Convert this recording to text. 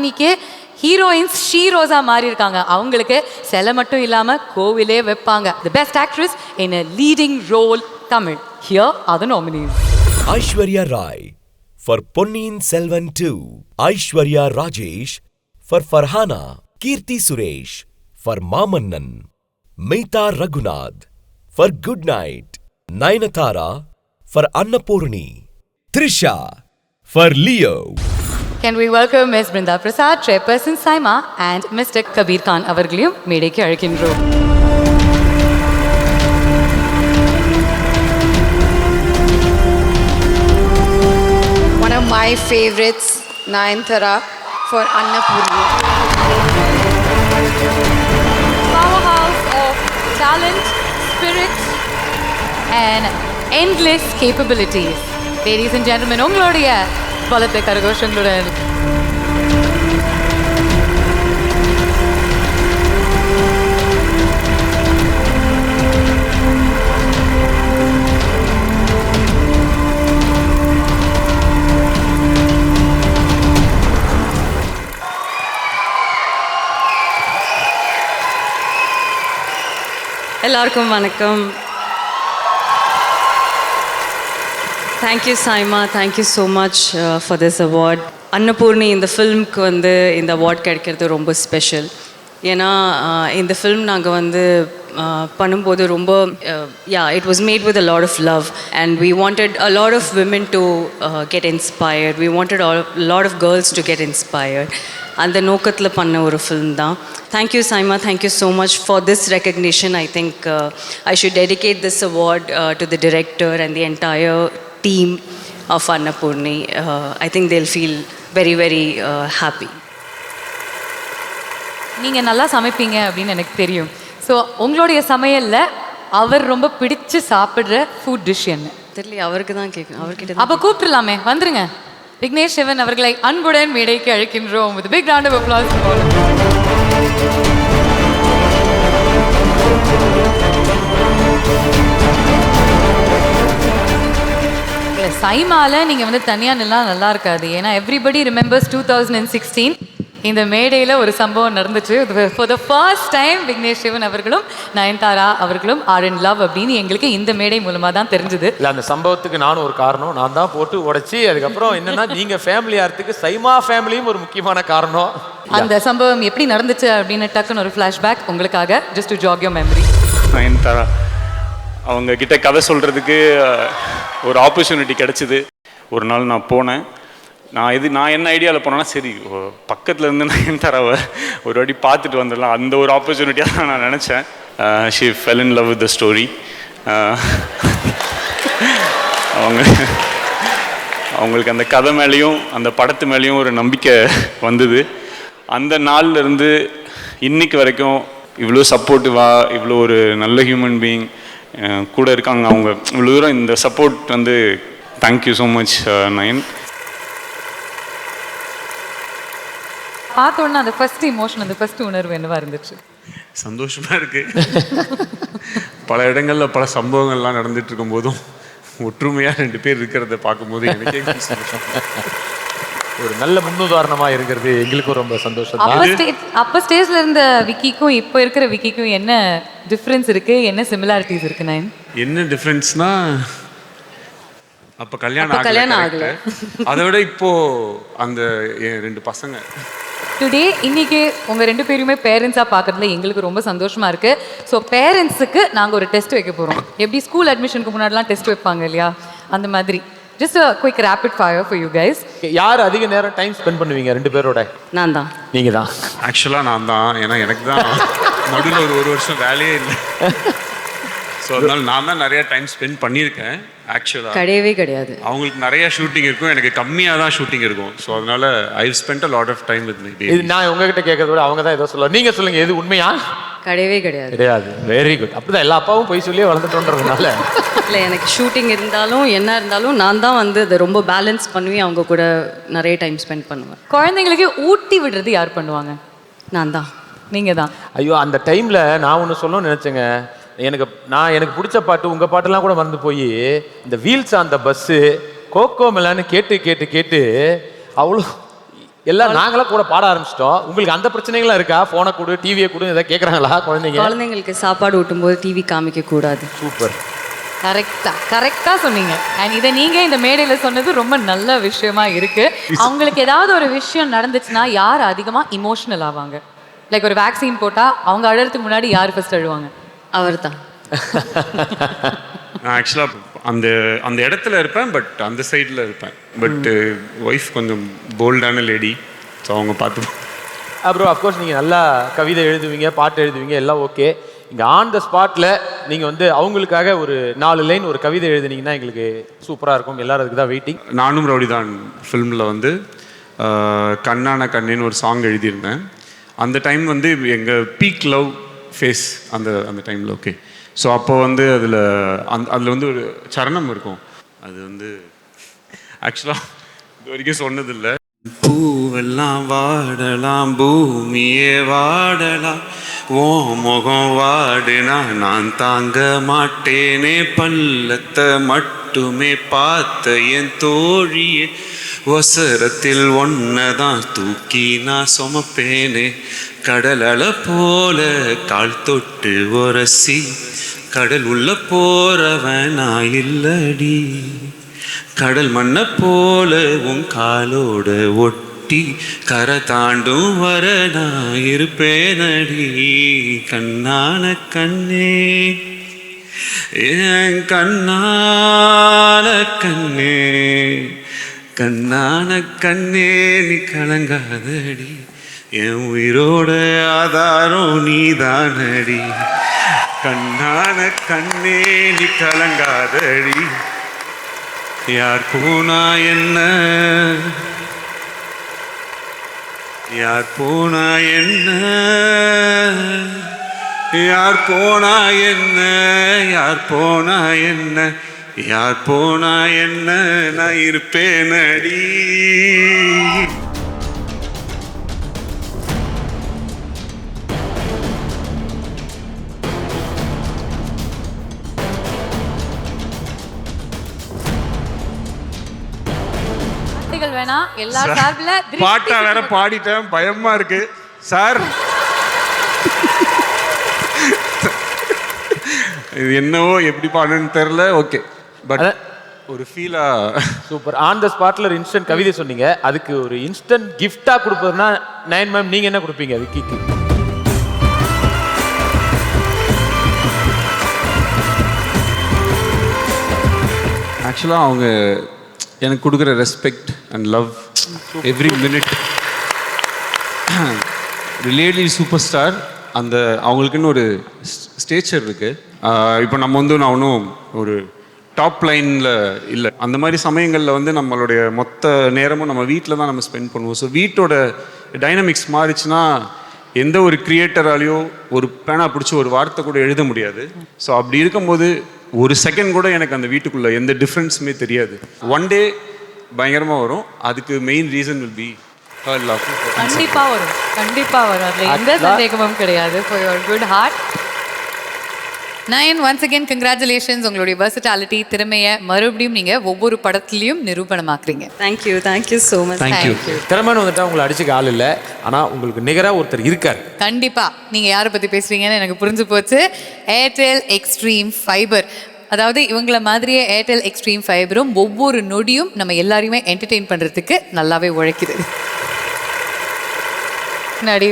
இன்னைக்கு ஹீரோயின்ஸ் ஷீரோஸா மாறி இருக்காங்க. அவங்களுக்கு சிலை மட்டும் இல்லாம கோவிலே வைப்பாங்க. The best actress in a leading role Tamil. Here are the nominees. Aishwarya Rai for Ponniyin Selvan 2, Aishwarya Rajesh for Farhana, Kirti Suresh for Mamannan, Meita Raghunath for Good Night, Nayanthara for Annapurni, Trisha for Leo. Can we welcome Ms. Brinda Prasad, Chairperson SIIMA, and Mr. Kabir Khan அவர்களையும் மேடைக்கு அழைக்கின்றோம். One of my favorites, Nayanthara for Annapurni. Powerhouse of talent, spirit, and endless capabilities. Ladies and gentlemen, உங்களுடைய பலத்த கரகோஷங்களுடன் எல்லாருக்கும் வணக்கம். Thank you SIIMA, thank you so much for this award. Annapoorani இந்த ஃபில்முக்கு வந்து இந்த அவார்ட் கிடைக்கிறது ரொம்ப ஸ்பெஷல். ஏன்னா இந்த ஃபில்ம் நாங்கள் வந்து பண்ணும்போது ரொம்ப it was made with a lot of love and we wanted a lot of women to get inspired. We wanted a lot of girls to get inspired. அந்த நோக்கத்தில் பண்ண ஒரு ஃபில்ம் தான். Thank you SIIMA, thank you so much for this recognition. I think I should dedicate this award to the director and the entire team of Annapurni. I think they'll feel very, very happy. நீங்கள் நல்லா சமைப்பீங்க அப்படின்னு எனக்கு தெரியும். So உங்களுடைய சமையலில் அவர் ரொம்ப பிடிச்சு சாப்பிட்ற ஃபுட் டிஷ் என்ன? தெரியல, அவருக்கு தான் கேட்கணும். அவர்கிட்ட அப்போ கூப்பிட்டுலாமே, வந்துருங்க. விக்னேஷ் சிவன் அவர்களை அன்புடன் மேடைக்கு அழைக்கின்றோம். with a big round of applause. SIIMAல நீங்கள் வந்து தனியாக நின்னா நல்லா இருக்காது. ஏன்னா எவ்ரிபடி ரிமெம்பர்ஸ் 2016 இந்த மேடையில் ஒரு சம்பவம் நடந்துச்சு. For the first time Vignesh Sivan அவர்களும் நயன்தாரா அவர்களும் ஆர் இன் லவ் அப்படின்னு எங்களுக்கு இந்த மேடை மூலமாக தான் தெரிஞ்சுது. இல்லை, அந்த சம்பவத்துக்கு நானும் ஒரு காரணம். நான் தான் போட்டு உடைச்சி அதுக்கப்புறம் என்னன்னா நீங்கள் ஃபேமிலி ஆகிறதுக்கு SIIMA ஃபேமிலியும் ஒரு முக்கியமான காரணம். அந்த சம்பவம் எப்படி நடந்துச்சு அப்படின்னு டக்குன்னு ஒரு ஃப்ளாஷ்பேக் உங்களுக்காக, just to jog your memory. Nayanthara அவங்க கிட்ட கதை சொல்கிறதுக்கு ஒரு ஆப்பர்ச்சுனிட்டி கிடச்சிது. ஒரு நாள் நான் போனேன். நான் என்ன ஐடியாவில் போனேன்னா, சரி பக்கத்தில் இருந்து நயன்தாராவை ஒரு வாட்டி பார்த்துட்டு வந்துடலாம், அந்த ஒரு ஆப்பர்ச்சுனிட்டியாக தான் நான் நினச்சேன். She fell in love with the story. அவங்களுக்கு அந்த கதை மேலேயும் அந்த படத்து மேலேயும் ஒரு நம்பிக்கை வந்தது. அந்த நாள்லேருந்து இன்னைக்கு வரைக்கும் இவ்வளோ சப்போர்ட்டிவாக, இவ்வளோ ஒரு நல்ல ஹியூமன் பீயிங் கூட இருக்காங்க. அவங்க இவ்வளோ தூரம் இந்த சப்போர்ட் வந்து தேங்க்யூ ஸோ மச் நயன். பார்த்தோன்னா அந்த ஃபர்ஸ்ட் இமோஷன், அந்த ஃபர்ஸ்ட் உணர்வு என்னவா இருந்துச்சு? சந்தோஷமாக இருக்குது. பல இடங்களில் பல சம்பவங்கள்லாம் நடந்துட்டு இருக்கும் போதும் ஒற்றுமையாக 2 பேர் இருக்கிறத பார்க்கும்போது எனக்கே சந்தோஷம். ஒரு நல்ல முன்னுதாரணமாக இருக்கிறது எங்களுக்கும் ரொம்ப சந்தோஷம். அப்போ ஸ்டேஜில் இருந்த விக்கிக்கும் இப்போ இருக்கிற விக்கிக்கும் என்ன டிஃப்ரென்ஸ் இருக்குது, என்ன சிமிலாரிட்டிஸ் இருக்குது நயன்? என்ன டிஃப்ரென்ஸ்னா, அப்போ கல்யாணம் ஆகல. அதை விட இப்போது அந்த 2 பசங்க டுடே இன்னைக்கு உங்கள் 2 பேருமே பேரண்ட்ஸாக பார்க்குறதுல எங்களுக்கு ரொம்ப சந்தோஷமாக இருக்குது. ஸோ பேரண்ட்ஸுக்கு நாங்கள் ஒரு டெஸ்ட் வைக்க போகிறோம். எப்படி ஸ்கூல் அட்மிஷனுக்கு முன்னாடிலாம் டெஸ்ட் வைப்பாங்க இல்லையா, அந்த மாதிரி. Just a quick rapid fire for you guys. யார் அதிக நேரம் டைம் ஸ்பெண்ட் பண்ணுவீங்க 2 பேரோட? நான் தான். நீங்கள் தான். ஆக்சுவலாக நான் தான். ஏன்னா எனக்கு தான் நடுவில் ஒரு வருஷம் வேலையே இல்லை. ஸோ அதனால நான் தான் நிறைய டைம் ஸ்பெண்ட் பண்ணியிருக்கேன். ஆக்சுவலாக கிடையவே கிடையாது. அவங்களுக்கு நிறைய ஷூட்டிங் இருக்கும், எனக்கு கம்மியாக தான் ஷூட்டிங் இருக்கும். ஸோ அதனால I spend a lot of time with my baby. இது நான் உங்ககிட்ட கேட்கறத விட அவங்க தான் ஏதோ சொல்லுவாங்க. நீங்கள் சொல்லுங்கள், எது உண்மையா? கிடையவே கிடையாது. கிடையாது. Very good. அப்படிதான் எல்லா அப்பாவும் போய் சொல்லியே வளர்ந்துட்டோன்றதுனால. இல்லை, எனக்கு ஷூட்டிங் இருந்தாலும் என்ன இருந்தாலும் நான் தான் வந்து அதை ரொம்ப பேலன்ஸ் பண்ணி அவங்க கூட நிறைய டைம் ஸ்பெண்ட் பண்ணுவேன். குழந்தைங்களுக்கு ஊட்டி விடுறது யார் பண்ணுவாங்க? நான் தான். நீங்கள் தான். ஐயோ, அந்த டைமில் நான் ஒன்று சொல்லணும்னு நினச்சேங்க. எனக்கு பிடிச்ச பாட்டு, உங்கள் பாட்டெல்லாம் கூட மறந்து போய் இந்த வீல்ஸ் அந்த பஸ்ஸு கோகோ மெலான்னு கேட்டு கேட்டு கேட்டு அவ்வளோ எல்லாம் நாங்களாம் கூட பாட ஆரம்பிச்சிட்டோம். உங்களுக்கு அந்த பிரச்சனைகள்லாம் இருக்கா? ஃபோனை கொடு, டிவியை கொடு, எதாவது கேட்குறாங்களா குழந்தைங்க? குழந்தைங்களுக்கு சாப்பாடு ஊட்டும்போது டிவி காமிக்கக்கூடாது. சூப்பர், கரெக்டாக சொன்னீங்க. அண்ட் இதை நீங்கள் இந்த மேடையில் சொன்னது ரொம்ப நல்ல விஷயமா இருக்கு. அவங்களுக்கு ஏதாவது ஒரு விஷயம் நடந்துச்சுன்னா யார் அதிகமாக இமோஷனல் ஆவாங்க? லைக் ஒரு வேக்சின் போட்டால் அவங்க அழறதுக்கு முன்னாடி யார் ஃபர்ஸ்ட் அழுவாங்க? அவர் தான். நான் ஆக்சுவலாக அந்த அந்த இடத்துல இருப்பேன், பட் அந்த சைடில் இருப்பேன். பட் ஒய்ஃப் கொஞ்சம் போல்டான லேடி, ஸோ அவங்க பார்த்து. அப்புறம் அஃப்கோர்ஸ் நீங்கள் நல்லா கவிதை எழுதுவீங்க, பாட்டு எழுதுவீங்க, எல்லாம் ஓகே. இங்கே ஆன் த ஸ்பாட்டில் நீங்கள் வந்து அவங்களுக்காக ஒரு 4 லைன் ஒரு கவிதை எழுதுனீங்கன்னா எங்களுக்கு சூப்பராக இருக்கும். எல்லாரும் அதுக்கு தான் வெயிட்டிங். நானும் ரவுடிதான் ஃபிலிமில் வந்து கண்ணான கண்ணேன்னு ஒரு சாங் எழுதியிருந்தேன். அந்த டைம் வந்து எங்கள் பீக் லவ் ஃபேஸ் அந்த டைமில். ஓகே, ஸோ அப்போ வந்து அதில் வந்து ஒரு சரணம் இருக்கும். அது வந்து ஆக்சுவலாக இது வரைக்கும் சொன்னதில்லை. பூவெல்லாம் வாடலாம், பூமியே வாடலாம், ஓ முகம் வாடுனா நான் தாங்க மாட்டேனே, பள்ளத்தை மட்டுமே பார்த்த என் தோழியே, ஒசரத்தில் ஒன்னதான் தூக்கி நான் சுமப்பேனே, கடல் அலை போல கால் தொட்டு உரசி, கடல் உள்ள போறவன் நான் இல்லடி, கடல் மண்ணை போல உன் காலோட ஒட்டி, கரை தாண்டும் வர நான் இருப்பேனடி, கண்ணான கண்ணே என் கண்ணான கண்ணே, கண்ணான கண்ணே நீ கலங்காதடி, என் உயிரோட ஆதாரம் நீதானடி, கண்ணான கண்ணே நீ கலங்காதடி, யார் போனா என்ன, யார் போனா என்ன, யார் போனா என்ன, யார் போனா என்ன, யார் போனா என்ன, நான் இருப்பேனடி. வேணா எல்லா சார்பில் பாட்டா வேற பாடிட்டேன், பயமா இருக்கு சார். இது என்னவோ எப்படி பாடுன்னு தெரியல. ஓகே, பட் ஒரு ஃபீலா சூப்பர். ஆன் த ஸ்பாட்ல ஒரு இன்ஸ்டன்ட் கவிதை சொன்னீங்க, அதுக்கு ஒரு இன்ஸ்டன்ட் கிஃப்டா கொடுப்பதுன்னா நயன் மேம் நீங்க என்ன கொடுப்பீங்க விக்கிக்கு? ஆக்சுவலாக அவங்க எனக்கு கொடுக்குற respect and love every minute, relative super star. அந்த அவங்களுக்குன்னு ஒரு ஸ்டேச்சர் இருக்குது. இப்போ நம்ம வந்து நான் ஒன்றும் ஒரு டாப் லைனில் இல்லை. அந்த மாதிரி சமயங்களில் வந்து நம்மளுடைய மொத்த நேரமும் நம்ம வீட்டில் தான் நம்ம ஸ்பெண்ட் பண்ணுவோம். ஸோ வீட்டோட டைனமிக்ஸ் மாறிச்சுன்னா எந்த ஒரு கிரியேட்டராலையோ ஒரு பேனா பிடிச்சி ஒரு வார்த்தை கூட எழுத முடியாது. ஸோ அப்படி இருக்கும்போது ஒரு செகண்ட் கூட எனக்கு அந்த வீட்டுக்குள்ளே எந்த டிஃப்ரென்ஸுமே தெரியாது. ஒன் டே பயங்கரமாக வரும். அதுக்கு main reason will be her love. கண்டிப்பாக வரும், கண்டிப்பாக வரும், அதில் எந்த சந்தேகமும் கிடையாது. For your good heart. Nayan, once again congratulations. உங்களுடைய வெர்சட்டாலிட்டி, திறமையை மறுபடியும் நீங்கள் ஒவ்வொரு படத்துலையும் நிரூபணமாக்குறீங்க. Thank you, thank you so much. Thank you. திறமையான வந்துட்டா உங்களை அடிச்சுக்க ஆள் இல்லை, ஆனால் உங்களுக்கு நிகராக ஒருத்தர் இருக்கார். கண்டிப்பாக. நீங்கள் யாரை பற்றி பேசுகிறீங்கன்னு எனக்கு புரிஞ்சு போச்சு. Airtel extreme fibre. அதாவது இவங்கள மாதிரியே ஏர்டெல் எக்ஸ்ட்ரீம் ஃபைபரும் ஒவ்வொரு நொடியும் நம்ம எல்லாரையுமே என்டர்டெயின் பண்ணுறதுக்கு நல்லாவே உழைக்குது. முன்னாடி